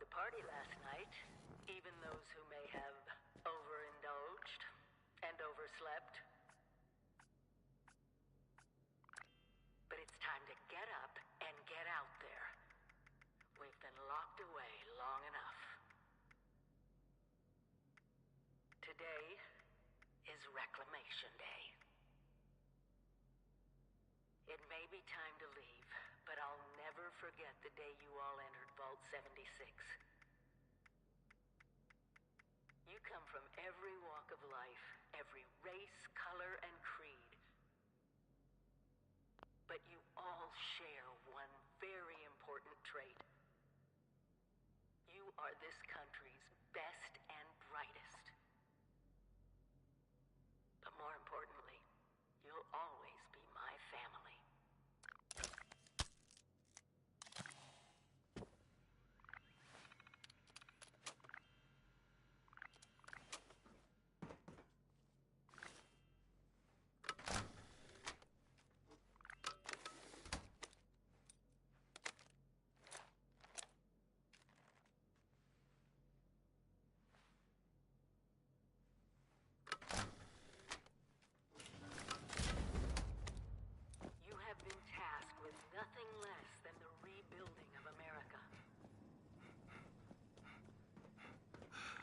the party last night, even those who may have overindulged and overslept. But it's time to get up and get out there. We've been locked away long enough. Today is Reclamation Day. It may be time to leave, but I'll never forget the day you all entered Vault 76. You come from every walk of life, every race, color, and creed. But you all share one very important trait. You are this country's best and brightest. But more importantly, you'll always be my family. With nothing less than the rebuilding of America.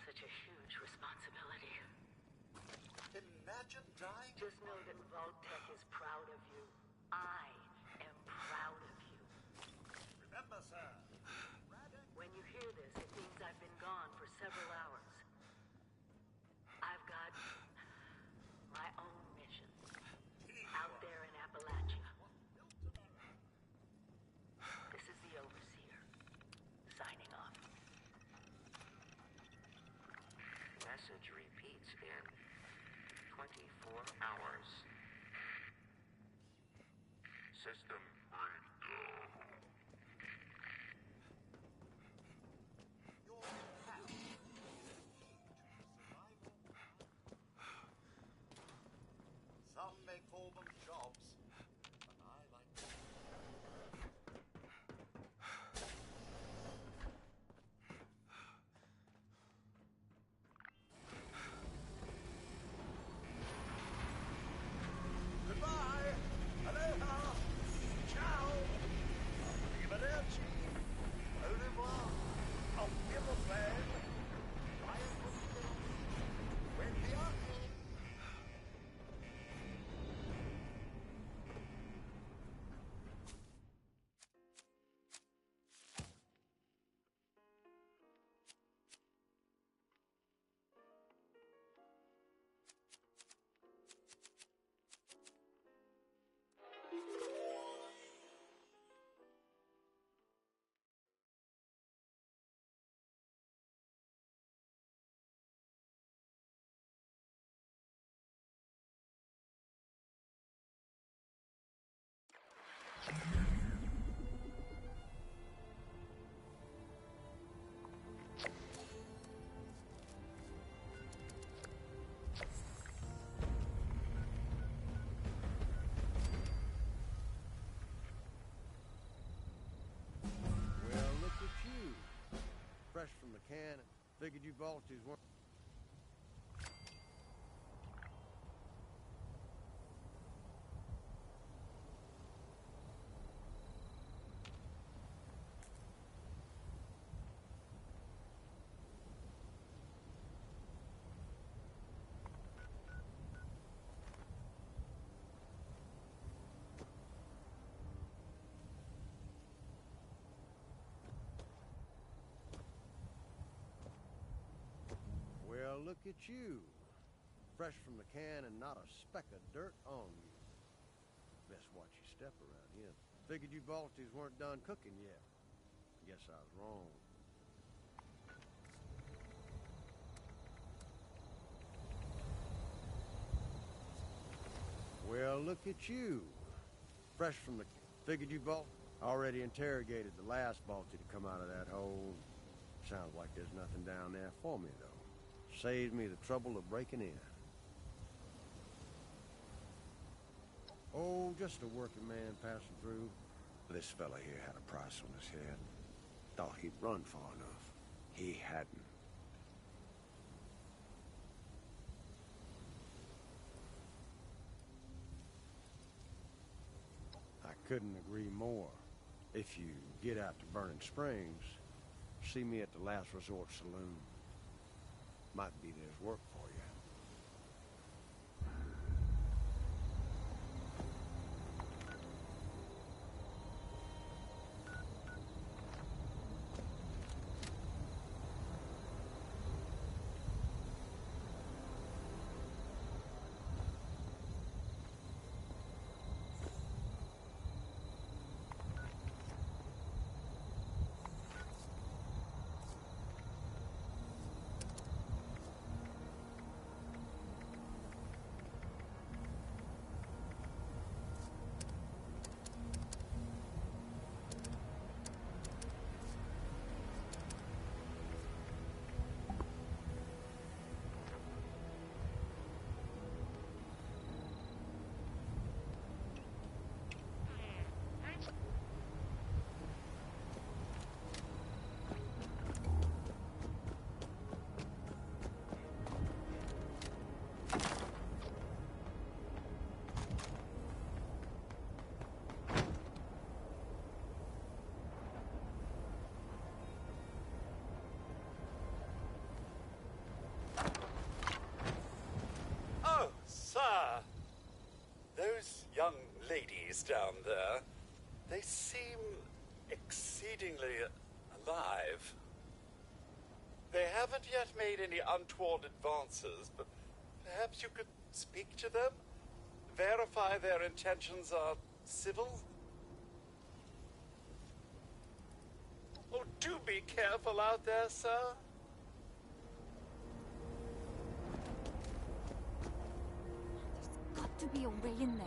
Such a huge responsibility. Imagine dying. Just know that Vault-Tec is proud of you. I am proud of you. Remember, sir. When you hear this, it means I've been gone for several hours. I've got my own mission out there in Appalachia. This is the Overseer, signing off. Message repeats in 24 hours. System breakdown. Your path is survival. Some may call them jobs, but I like them. Goodbye! Aloha! Ciao! Arrivederci! Au revoir! Auf Wiedersehen! When the fresh from the can. Figured you Balties weren't. Well, look at you. Fresh from the can and not a speck of dirt on you. Best watch your step around here. Figured you Balties weren't done cooking yet. Guess I was wrong. Well, look at you. Fresh from the... Figured you already interrogated the last Balti to come out of that hole. Sounds like there's nothing down there for me, though. Saves me the trouble of breaking in. Oh, just a working man passing through. This fella here had a price on his head. Thought he'd run far enough. he hadn't. I couldn't agree more. If you get out to Burning Springs, see me at the Last Resort Saloon. Might be there's work for you. Those young ladies down there, they seem exceedingly alive. They haven't yet made any untoward advances, but perhaps you could speak to them? Verify their intentions are civil? Oh, do be careful out there, sir. To be a way in there.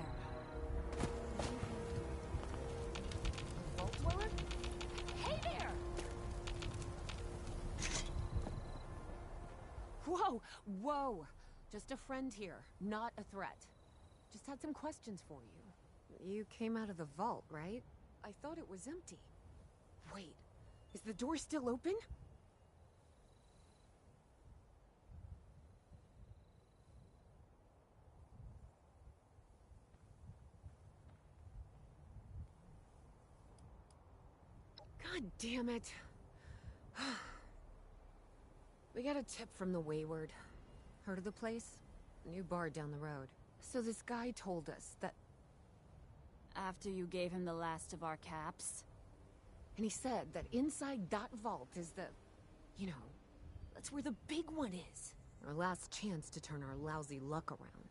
Vault dweller? Hey there! Whoa! Whoa! Just a friend here, not a threat. Just had some questions for you. You came out of the vault, right? I thought it was empty. Wait, is the door still open? God damn it. We got a tip from the Wayward. Heard of the place? New bar down the road. So this guy told us that... After you gave him the last of our caps? And he said that inside that vault is the... You know, that's where the big one is. Our last chance to turn our lousy luck around.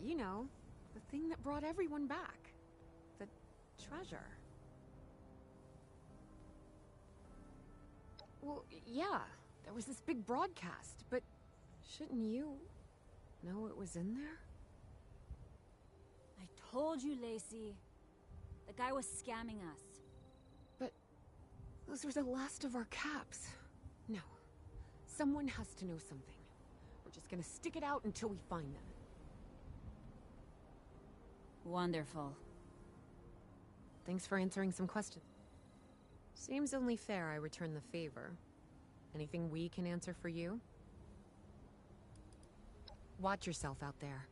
You know... the thing that brought everyone back. The treasure. Well, yeah, there was this big broadcast, but shouldn't you know it was in there? I told you, Lacey. The guy was scamming us. But those were the last of our caps. No. Someone has to know something. We're just gonna stick it out until we find them. Wonderful. Thanks for answering some questions. Seems only fair I return the favor. Anything we can answer for you? Watch yourself out there.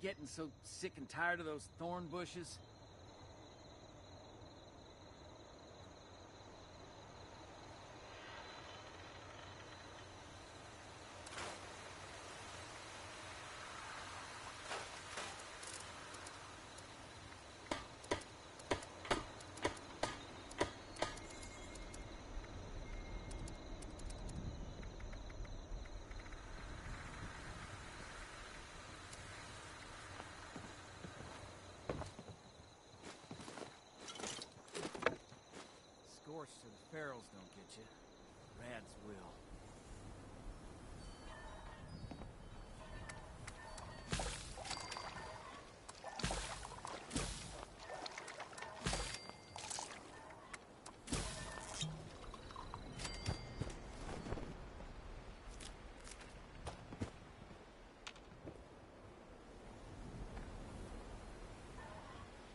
Getting so sick and tired of those thorn bushes. Scorched so the ferals don't get you. Rads will.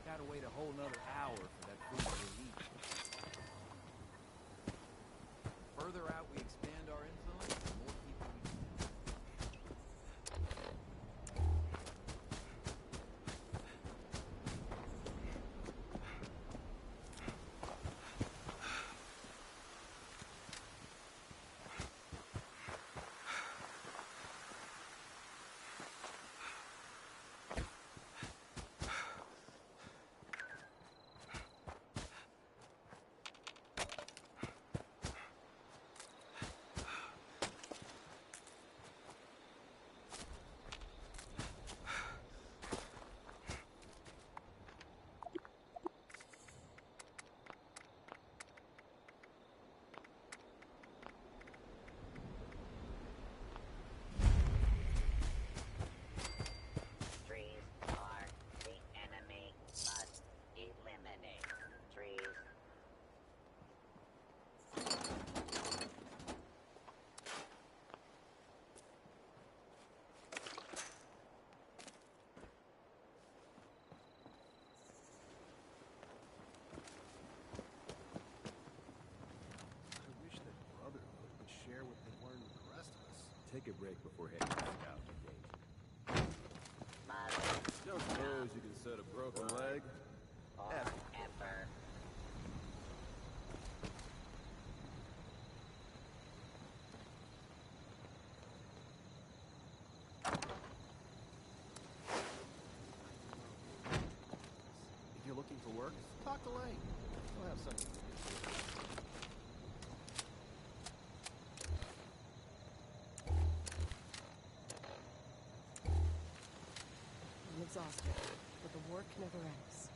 Gotta wait a whole nother hour for that food to eat. Further out we expand our influence, the more people we can. Trees are the enemy. Must eliminate trees. I wish that Brotherhood would share what they learned with the rest of us. Take a break before heading back out to danger. Must Don't suppose you can set a broken leg? forever. If you're looking for work, talk to Lane. He'll have something for you. I'm exhausted, but the work never ends.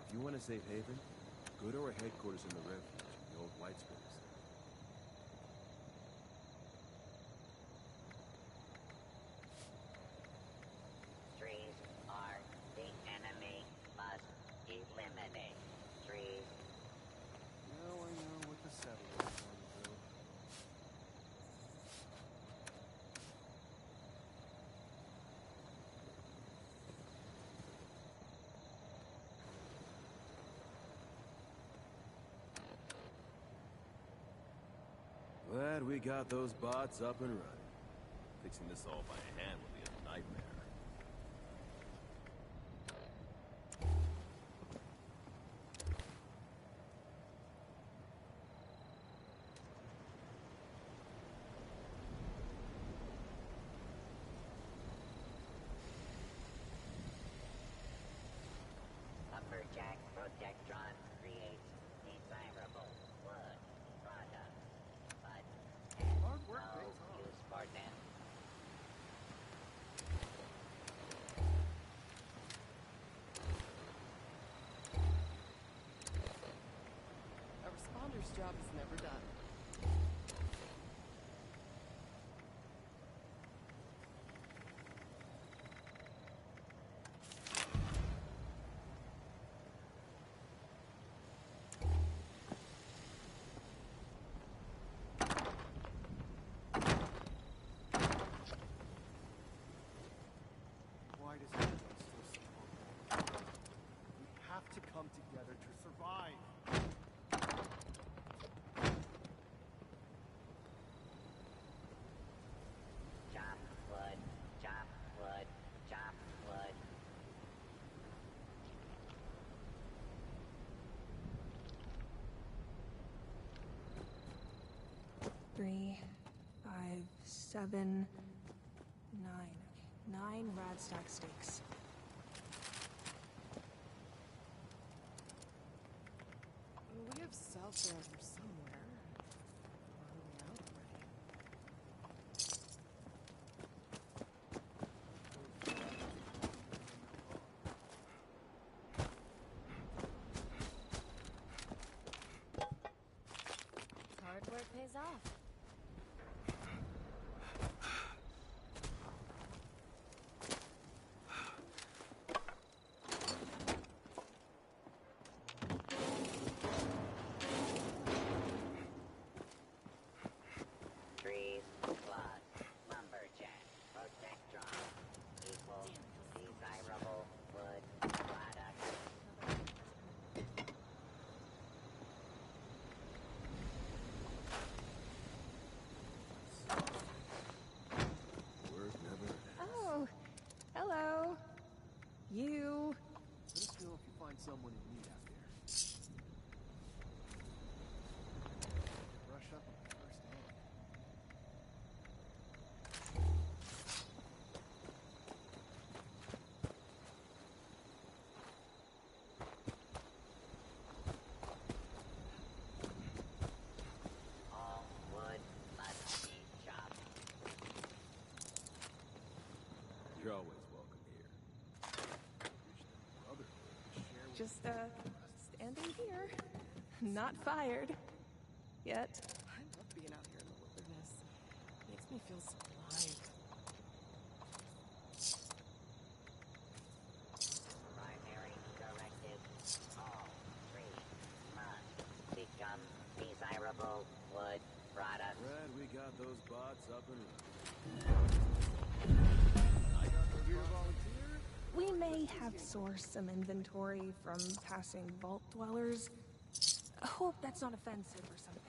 If you want a safe haven, go to our headquarters in the refuge in the old White Springs. Trees are the enemy. Must eliminate trees. Now I know what the settlers want to do. Glad we got those bots up and running. Fixing this all by hand will be a nightmare. job is never done. Why does everyone still support me? We have to come together to survive. Chop wood, chop wood, chop wood. Three, 5, 7, 9. Okay, 9 Radstock steaks. We have South around here somewhere. Or are we out already? Hard work pays off. Trees plus lumberjack protectron equals desirable wood product. Work never ends. Oh, hello. You. Let us know if you find someone in need out there. Brush up on the first aid. All wood must be chopped. You're always welcome here. Wish the Brotherhood could share with Just, standing here. Not fired. Yet. I love being out here in the wilderness. Makes me feel so alive. Primary directive. All trees must become desirable wood product. Glad we got those bots up and We may have sourced some inventory from passing vault dwellers. I hope that's not offensive or something.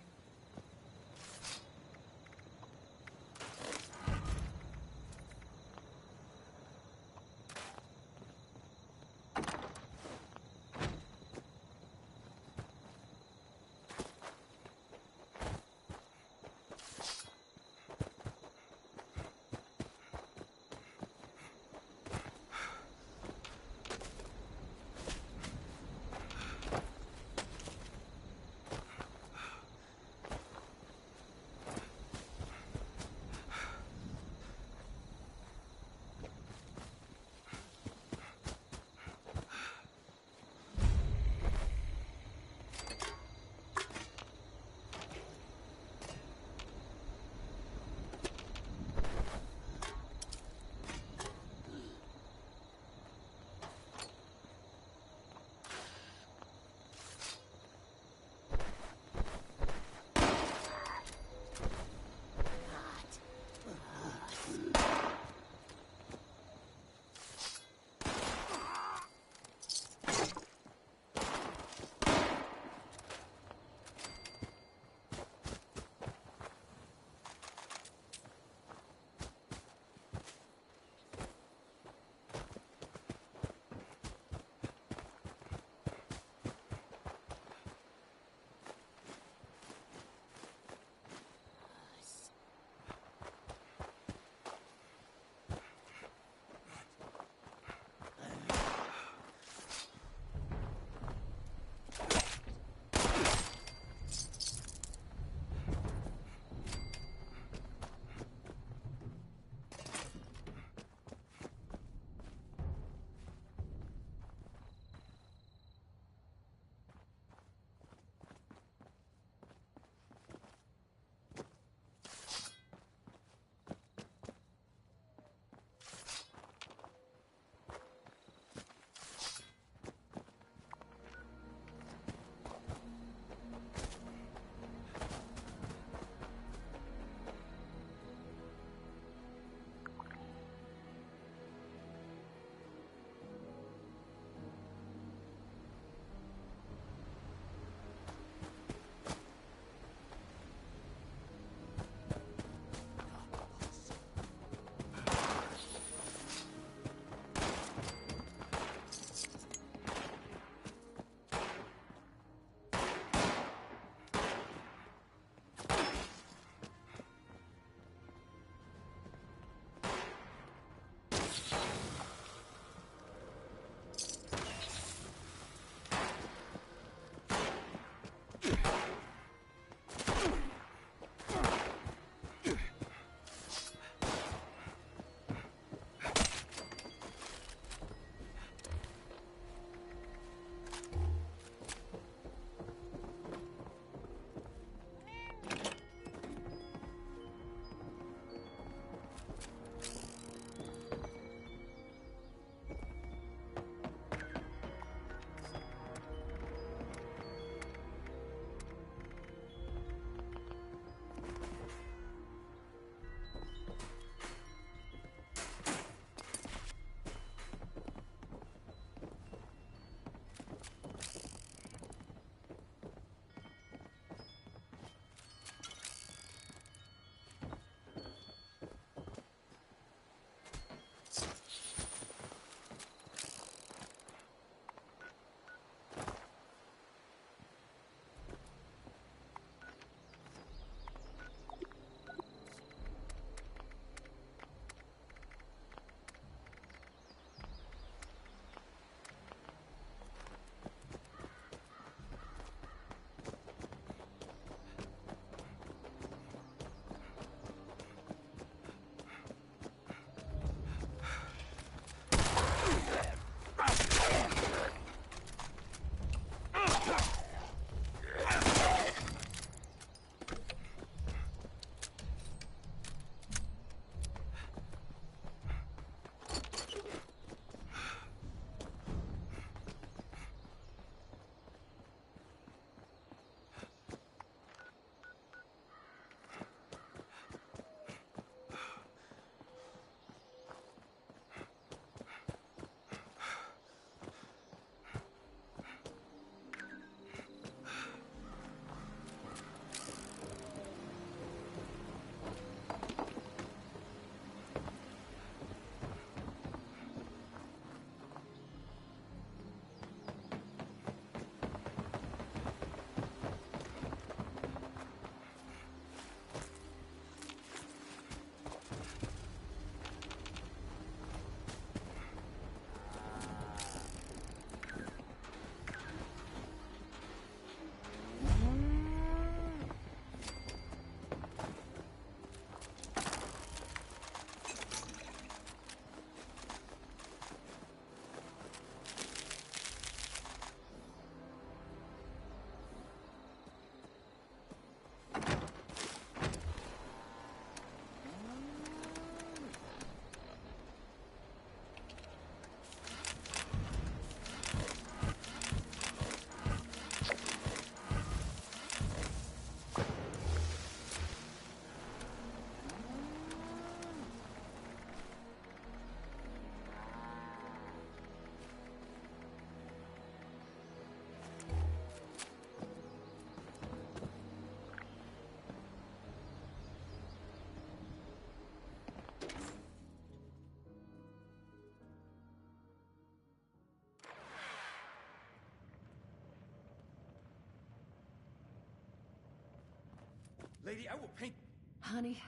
Lady, I will paint... Honey,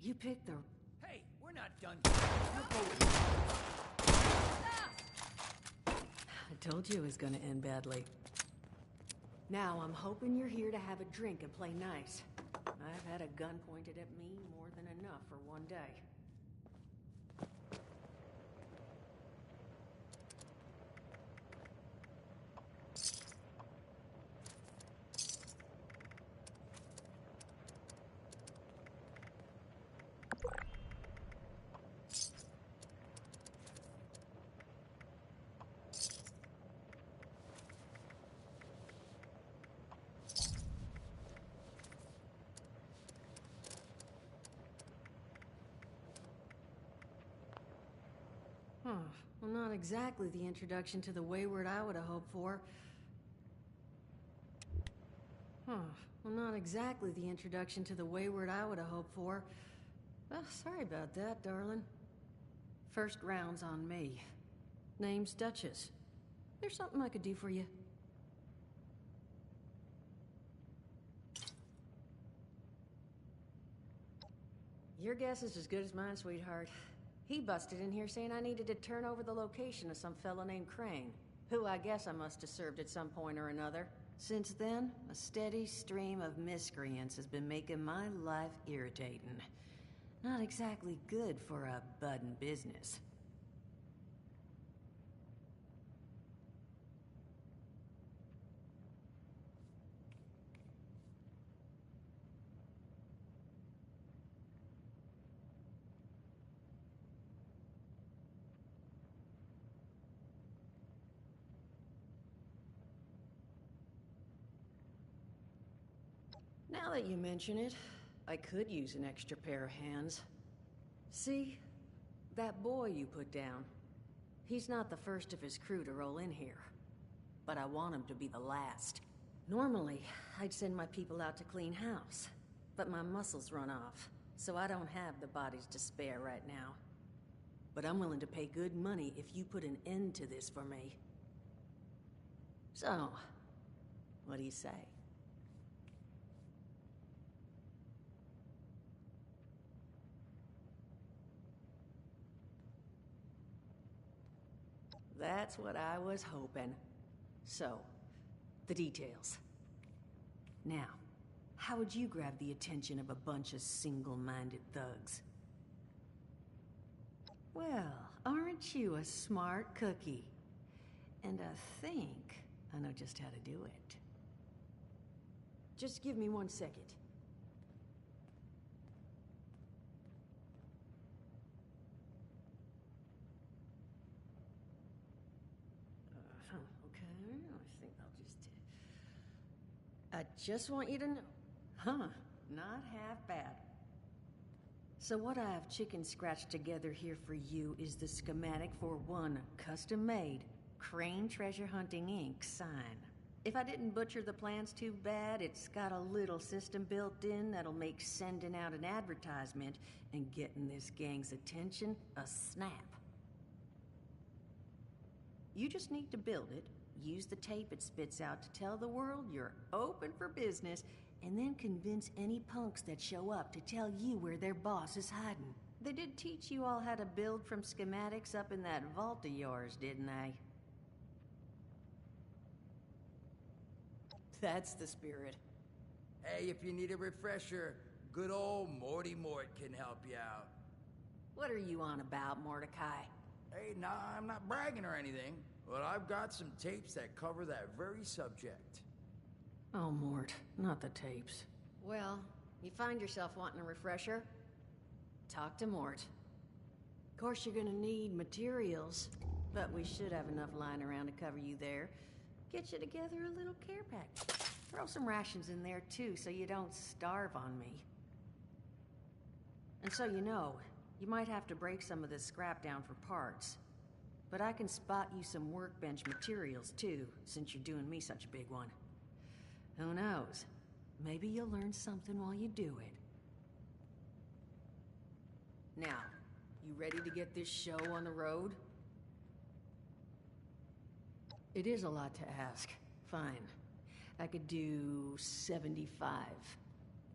you picked the... Hey, we're not done. I told you it was gonna end badly. Now, I'm hoping you're here to have a drink and play nice. I've had a gun pointed at me more than enough for one day. Well, not exactly the introduction to the wayward I would have hoped for. Well, not exactly the introduction to the wayward I would have hoped for. Well, sorry about that, darling. First round's on me. Name's Duchess. There's something I could do for you. Your guess is as good as mine, sweetheart. He busted in here saying I needed to turn over the location of some fellow named Crane, who I guess I must have served at some point or another. Since then, a steady stream of miscreants has been making my life irritating. Not exactly good for a budding business. Now that you mention it, I could use an extra pair of hands. See? That boy you put down. He's not the first of his crew to roll in here. But I want him to be the last. Normally, I'd send my people out to clean house. But my muscles run off, so I don't have the bodies to spare right now. But I'm willing to pay good money if you put an end to this for me. So, what do you say? That's what I was hoping. So, the details. Now, how would you grab the attention of a bunch of single-minded thugs? Well, aren't you a smart cookie? And I think I know just how to do it. Just give me 1 second. I just want you to know. Not half bad. So what I have chicken scratched together here for you is the schematic for one custom-made Crane Treasure Hunting Inc. sign. If I didn't butcher the plans too bad, it's got a little system built in that'll make sending out an advertisement and getting this gang's attention a snap. You just need to build it, use the tape it spits out to tell the world you're open for business, and then convince any punks that show up to tell you where their boss is hiding. They did teach you all how to build from schematics up in that vault of yours, didn't they? That's the spirit. Hey, if you need a refresher, good old Morty Mort can help you out. What are you on about, Mordecai? Hey, nah, I'm not bragging or anything, but I've got some tapes that cover that very subject. Oh, Mort, not the tapes. Well, you find yourself wanting a refresher? Talk to Mort. Of course, you're gonna need materials, but we should have enough lying around to cover you there. Get you together a little care package. Throw some rations in there, too, so you don't starve on me. And so you know, you might have to break some of this scrap down for parts. But I can spot you some workbench materials, too, since you're doing me such a big one. Who knows? Maybe you'll learn something while you do it. Now, you ready to get this show on the road? It is a lot to ask. Fine. I could do 75.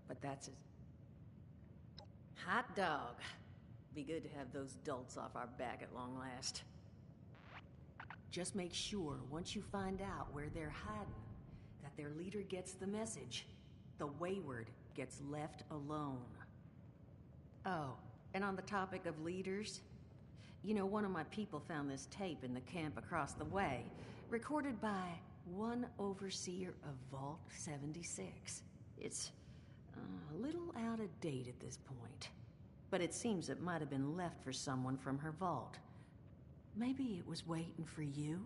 but that's it. Hot dog. Be good to have those dolts off our back at long last. Just make sure, once you find out where they're hiding, that their leader gets the message. The wayward gets left alone. Oh, and on the topic of leaders, you know, one of my people found this tape in the camp across the way, recorded by one overseer of Vault 76. It's a little out of date at this point, but it seems it might have been left for someone from her vault. Maybe it was waiting for you?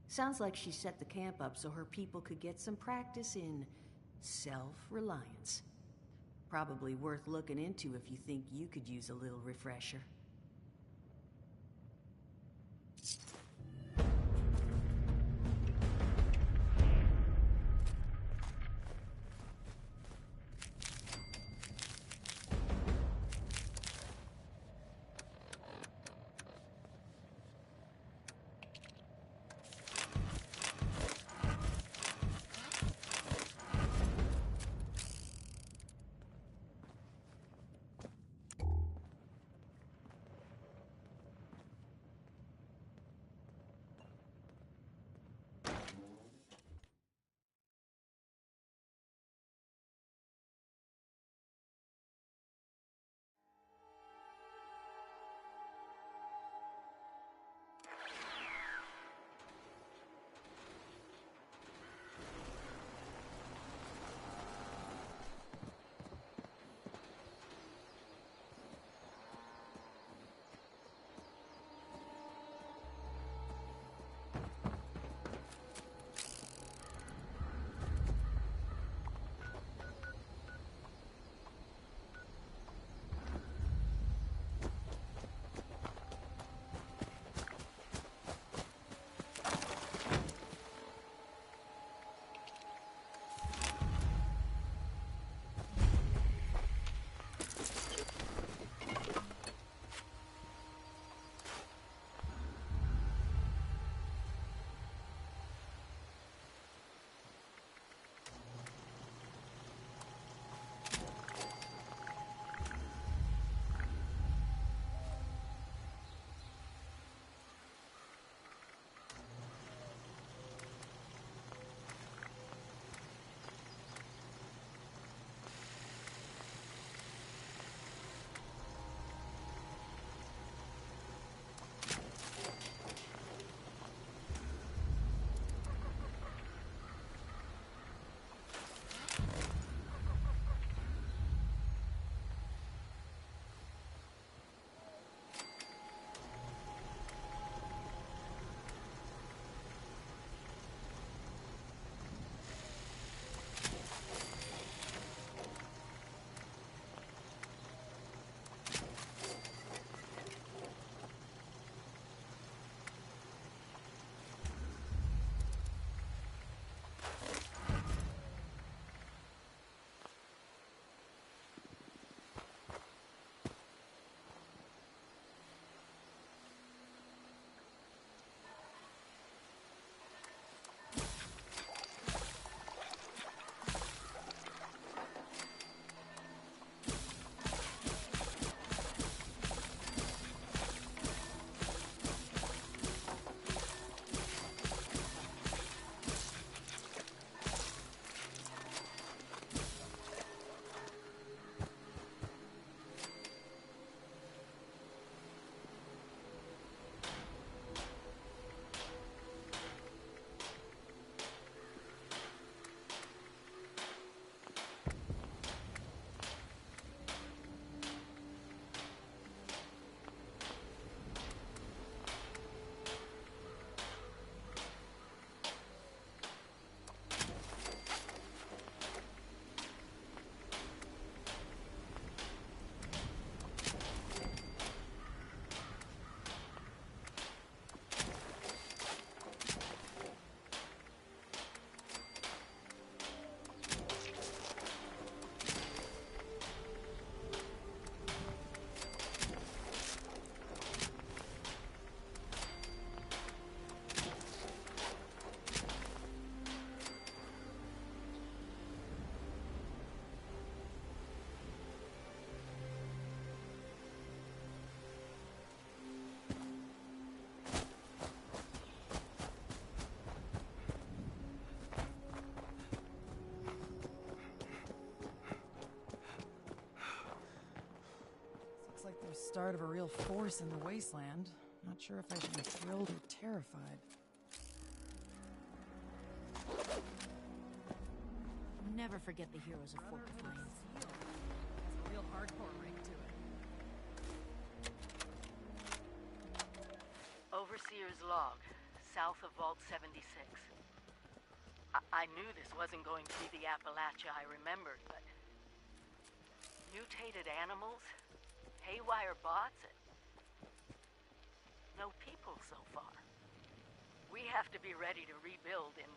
Sounds like she set the camp up so her people could get some practice in self-reliance. Probably worth looking into if you think you could use a little refresher. The start of a real force in the wasteland. Not sure if I should be thrilled or terrified. Never forget the heroes of Fort Defiance. Has a real hardcore ring to it. Overseer's log, south of Vault 76. I knew this wasn't going to be the Appalachia I remembered, but... mutated animals? Haywire bots? No people so far. We have to be ready to rebuild in...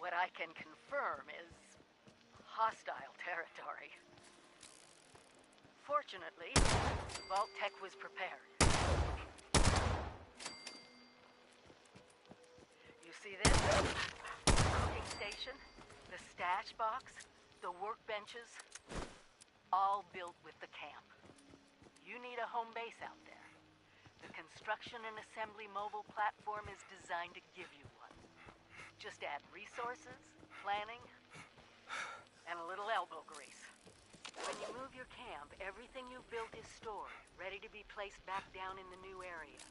what I can confirm is... hostile territory. Fortunately, Vault Tech was prepared. You see this? Cooking station, the stash box, the workbenches, all built with the camp. You need a home base out there. The construction and assembly mobile platform is designed to give you one. Just add resources, planning, and a little elbow grease. When you move your camp, everything you've built is stored, ready to be placed back down in the new area.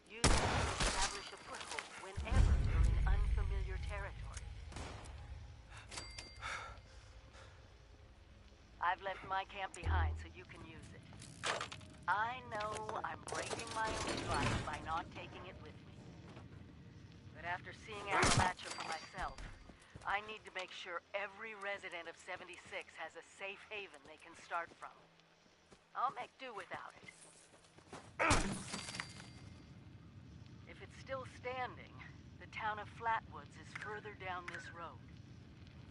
Use it to establish a foothold whenever you're in unfamiliar territory. I've left my camp behind so you can use it. I know I'm breaking my own life by not taking it with me. But after seeing Appalachia for myself, I need to make sure every resident of 76 has a safe haven they can start from. I'll make do without it. If it's still standing, the town of Flatwoods is further down this road.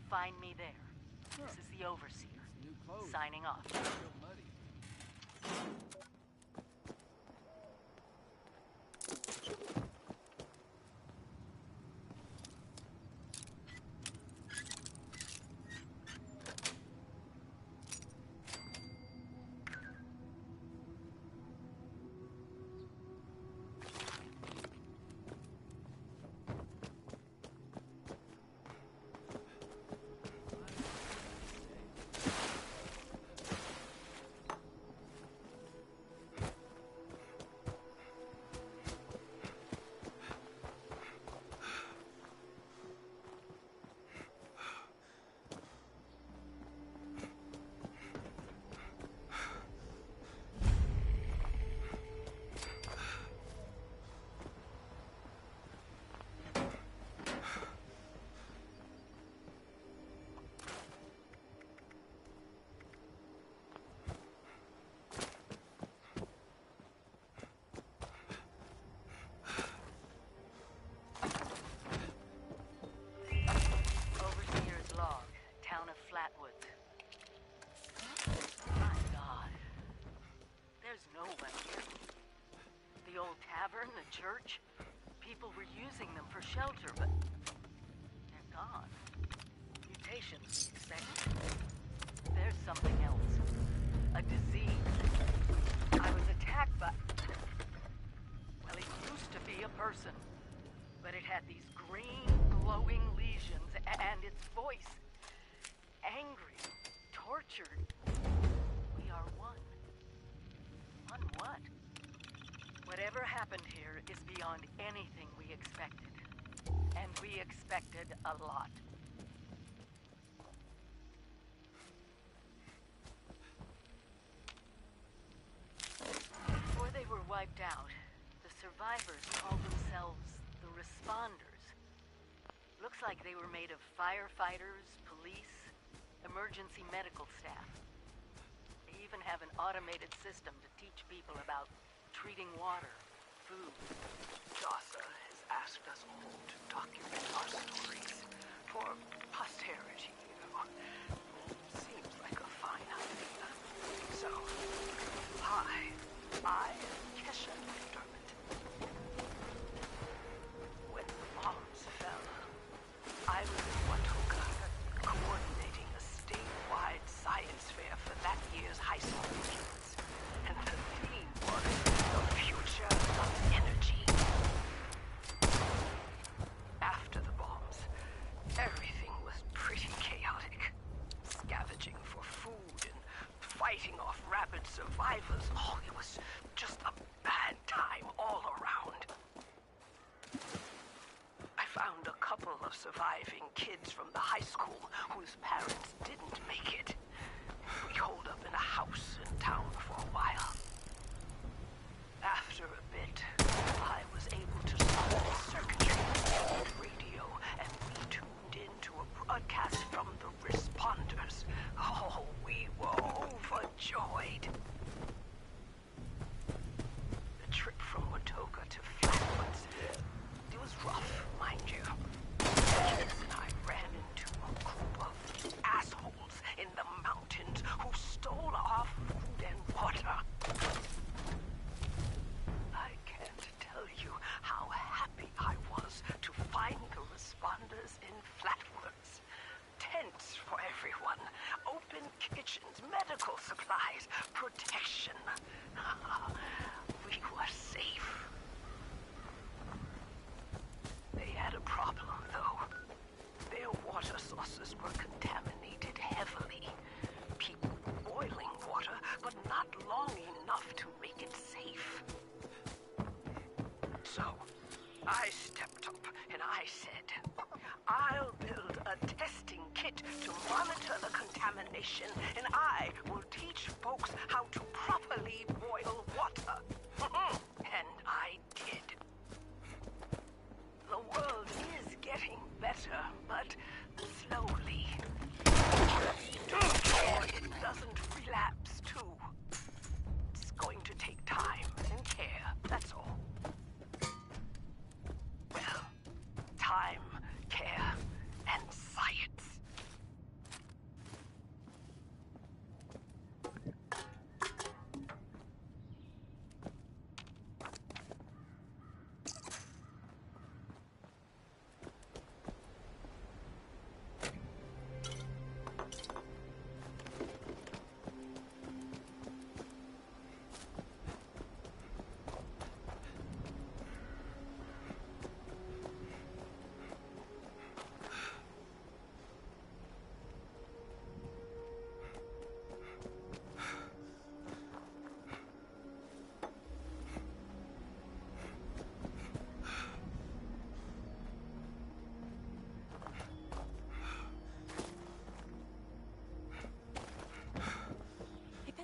Find me there. This is the Overseer. Signing off. Real muddy. The church, people were using them for shelter, but they're gone. Mutations, we expect. There's something else. A disease. I was attacked by... well, it used to be a person, but it had these green, glowing lesions, and its voice. Angry, tortured. We are one. One what? Whatever happened here is beyond anything we expected. And we expected a lot. Before they were wiped out, the survivors called themselves the Responders. Looks like they were made of firefighters, police, emergency medical staff. They even have an automated system to teach people about treating water, food. Jossa has asked us all to document our stories for posterity, you know. Seems like a fine idea. So, hi, I am Kesha McDermott. When the bombs fell, I was in Watoga, coordinating a statewide science fair for that year's high school kids. And the theme was the future of energy. After the bombs, everything was pretty chaotic. Scavenging for food and fighting off rabid survivors of surviving kids from the high school whose parents didn't make it. We holed up in a house in town for a while. After a bit, I was able to solve the circuitry on the radio, and we tuned into a broadcast from the responders. Oh, we were overjoyed. The trip from Watoga to Flatwoods, it was rough, mind you. Jess and I ran into a group of assholes in the mountains who stole our food and water. I can't tell you how happy I was to find the responders in Flatwoods. Tents for everyone, open kitchens, medical supplies, protection. We were safe. They had a problem, though. Their water sources were contaminated heavily. People were boiling water, but not long enough to make it safe. So, I stepped up and I said, I'll build a testing kit to monitor the contamination, and I will teach folks how to properly boil water. And I did. The world is getting better, but slowly. To ensure it doesn't relapse, too. It's going to take time and care, that's all. Well, time, care, and science.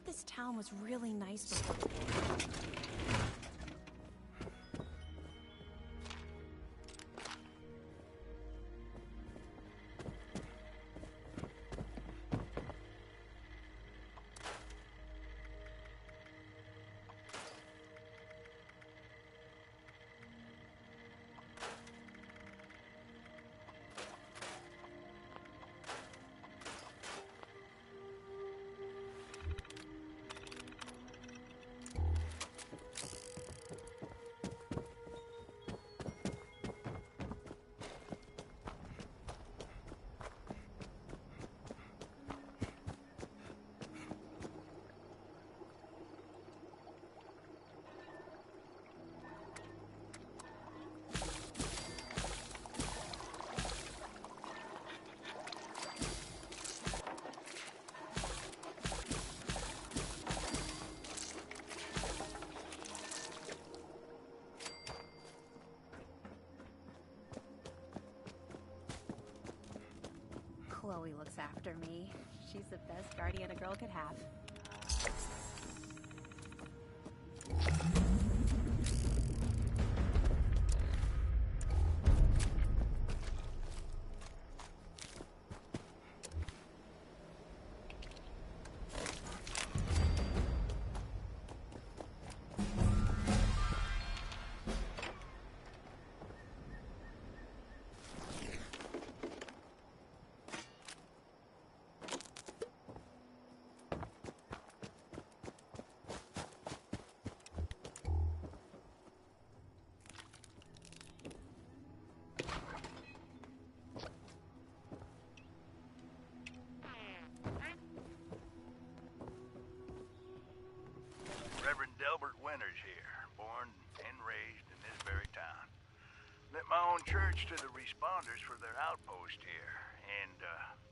This town was really nice before. Chloe looks after me. She's the best guardian a girl could have. My own church to the responders for their outpost here, and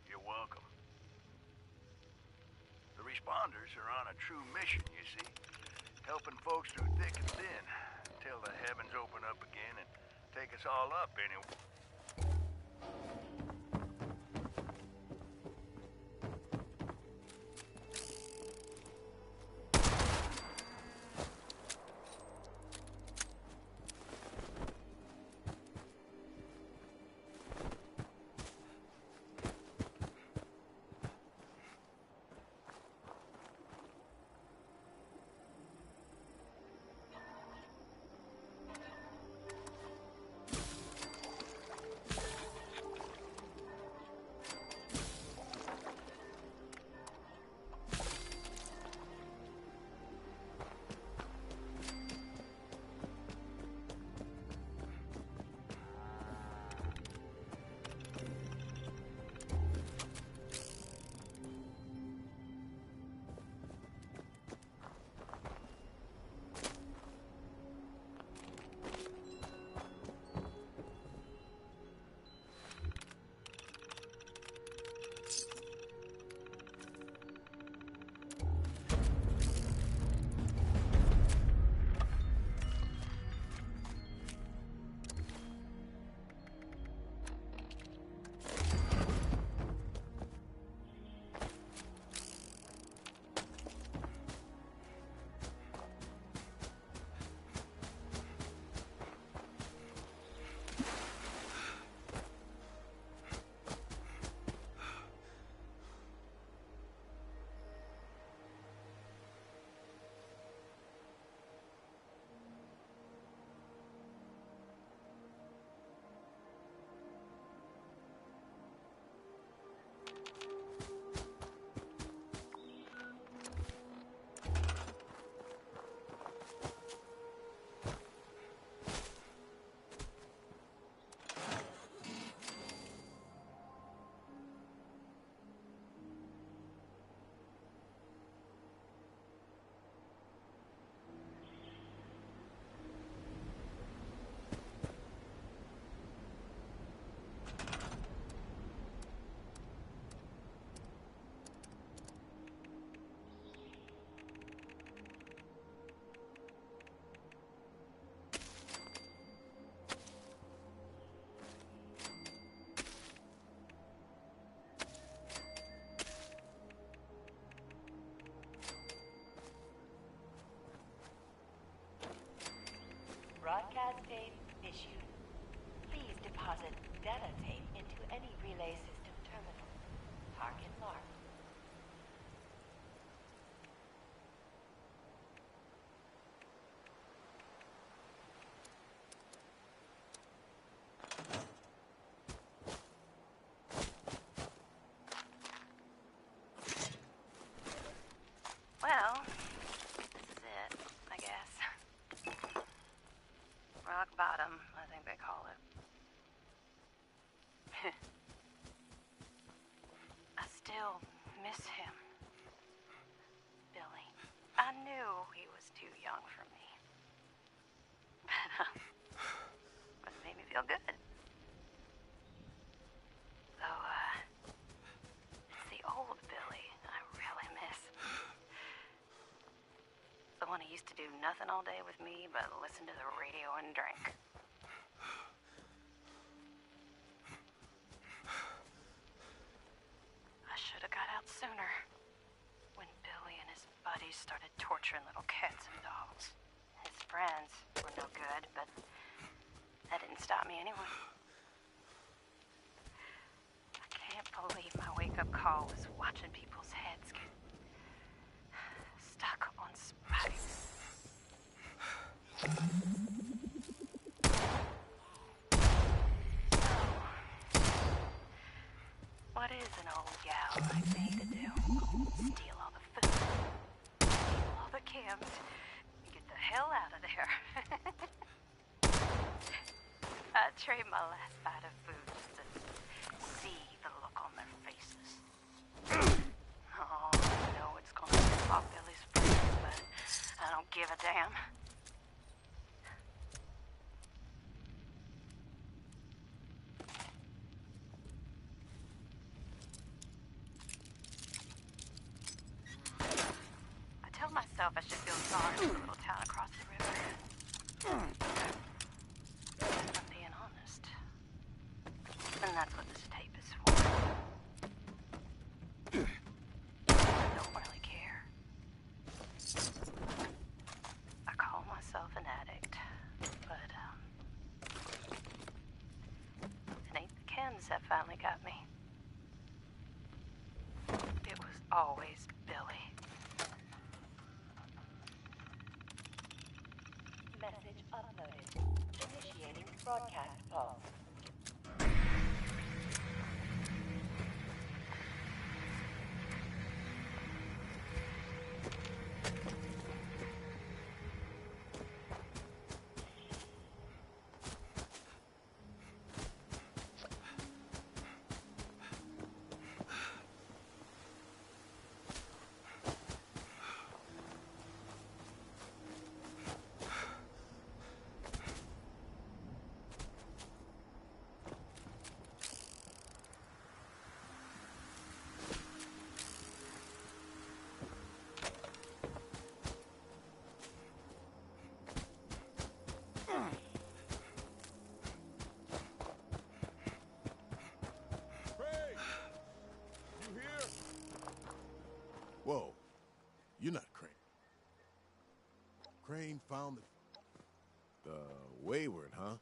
you're welcome. The responders are on a true mission, you see, helping folks through thick and thin until the heavens open up again and take us all up anyway. broadcast tape issued. Please deposit data tape into any relay system terminal. Target marked. Well, this is it, I guess. Rock bottom, I think they call it. I still miss him. Billy. I knew he was too young for me. But it made me feel good. Though, it's the old Billy I really miss. The one who used to do nothing all day with me but listen to the radio and drink. I should have got out sooner. When Billy and his buddies started torturing little cats and dogs. His friends were no good, but that didn't stop me anyway. I can't believe my wake-up call was watching people's heads get stuck on spikes. What is an old gal like me to do? Steal all the food, steal all the cams, and get the hell out of there. I'd trade my last bite of food just to see the look on their faces. Oh, I know it's gonna piss off Billy's friends, but I don't give a damn. I tell myself I should feel sorry for the little town across the river. I'm being honest. And that's what this tape is for. I don't really care. I call myself an addict, but it ain't the Kens that finally got me. It was always Billy. Message uploaded. Initiating broadcast pause. Whoa, you're not Crane. Crane found the Wayward, huh?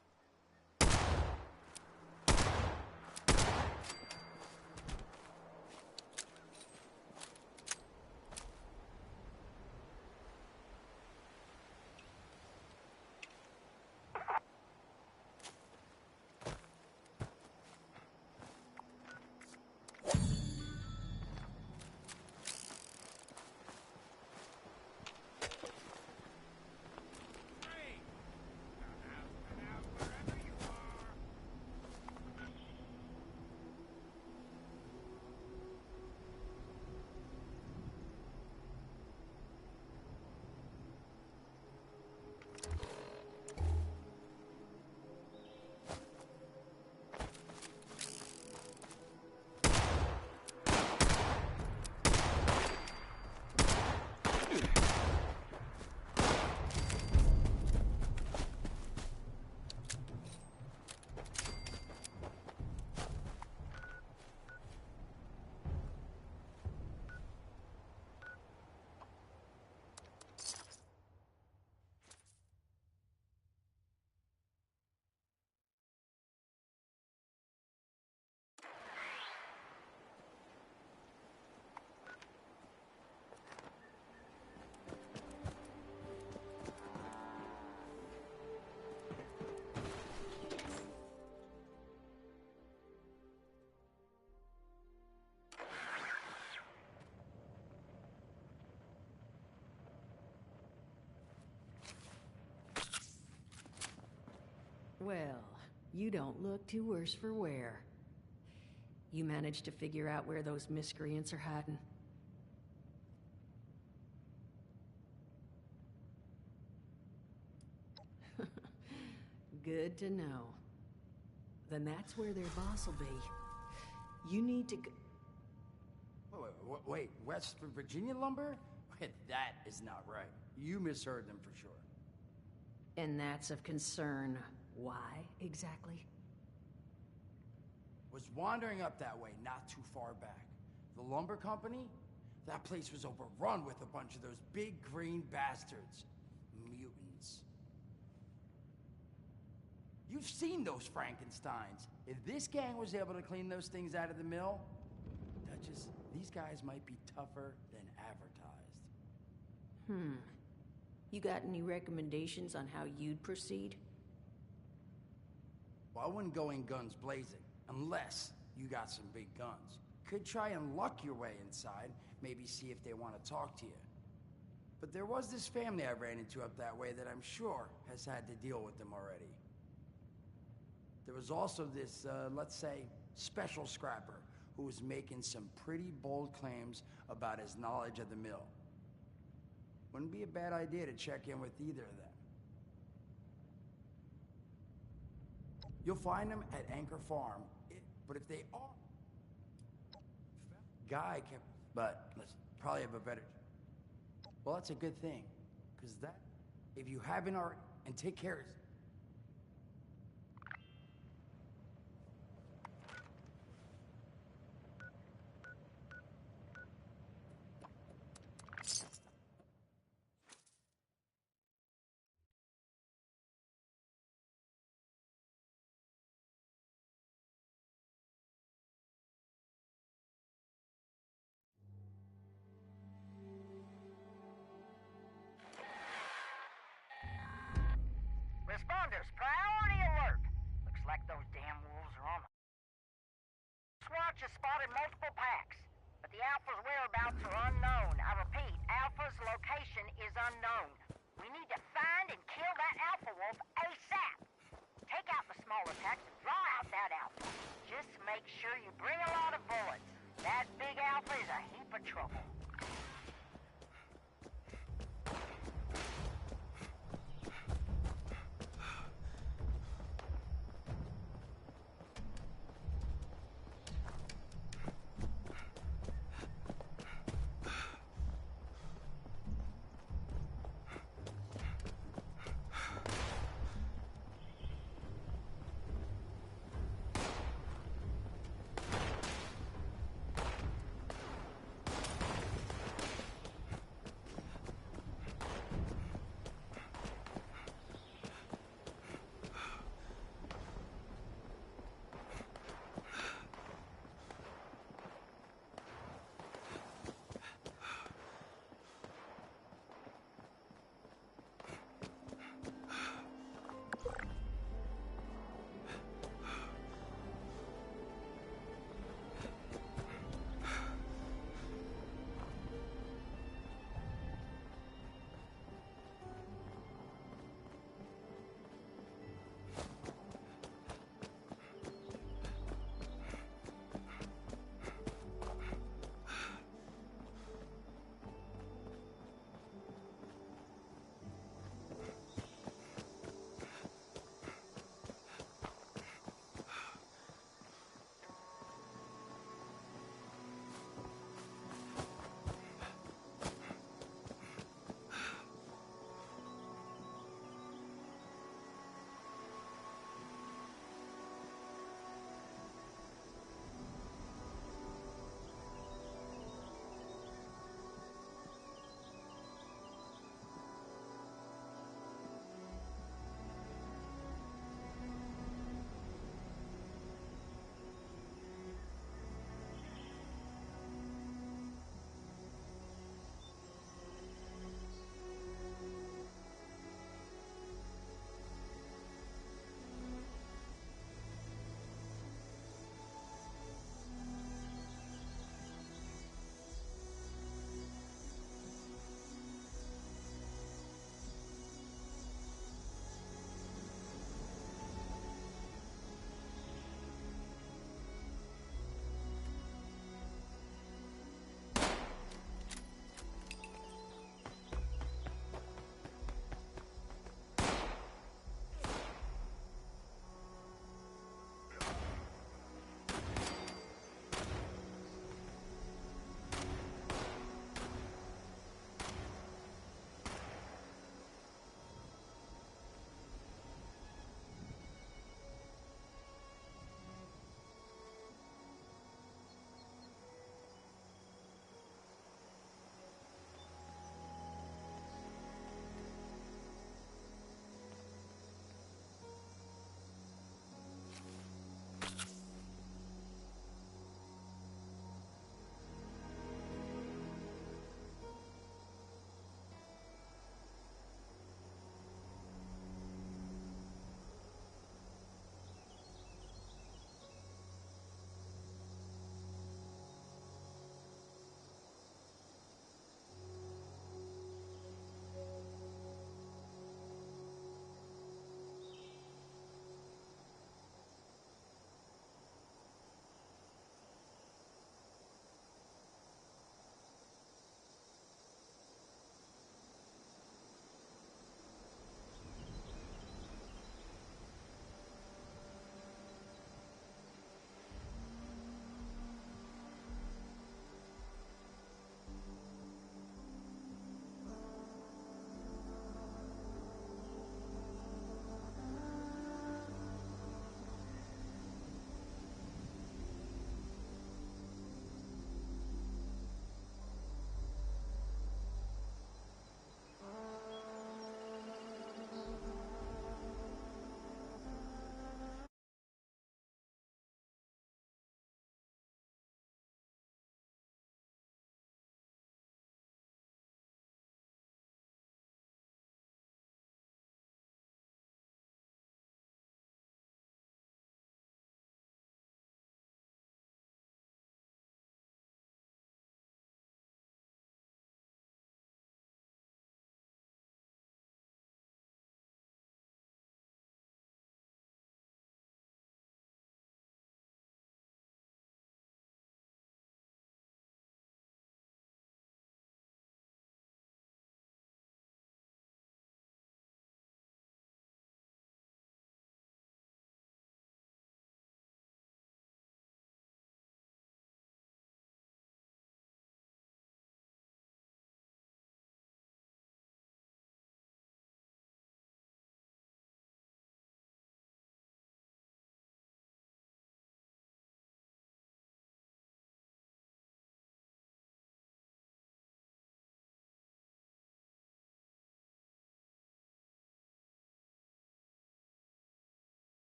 Well, you don't look too worse for wear. You managed to figure out where those miscreants are hiding? Good to know. Then that's where their boss will be. You need to go... Wait, West Virginia lumber? That is not right. You misheard them for sure. And that's of concern. Why, exactly? Was wandering up that way not too far back. The lumber company? That place was overrun with a bunch of those big green bastards. Mutants. You've seen those Frankensteins. If this gang was able to clean those things out of the mill, Duchess, these guys might be tougher than advertised. You got any recommendations on how you'd proceed? Well, I wouldn't go in guns blazing, unless you got some big guns. Could try and luck your way inside, maybe see if they want to talk to you. But there was this family I ran into up that way that I'm sure has had to deal with them already. There was also this, let's say, special scrapper who was making some pretty bold claims about his knowledge of the mill. Wouldn't be a bad idea to check in with either of them. You'll find them at Anchor Farm, but if they are... Guy can... But, listen, probably have a better... Well, that's a good thing, because that... If you haven't already... And take care of... Responders, priority alert! Looks like those damn wolves are on the... Swatch has spotted multiple packs, but the Alpha's whereabouts are unknown. I repeat, Alpha's location is unknown. We need to find and kill that Alpha wolf ASAP. Take out the smaller packs and draw out that Alpha. Just make sure you bring a lot of bullets. That big Alpha is a heap of trouble.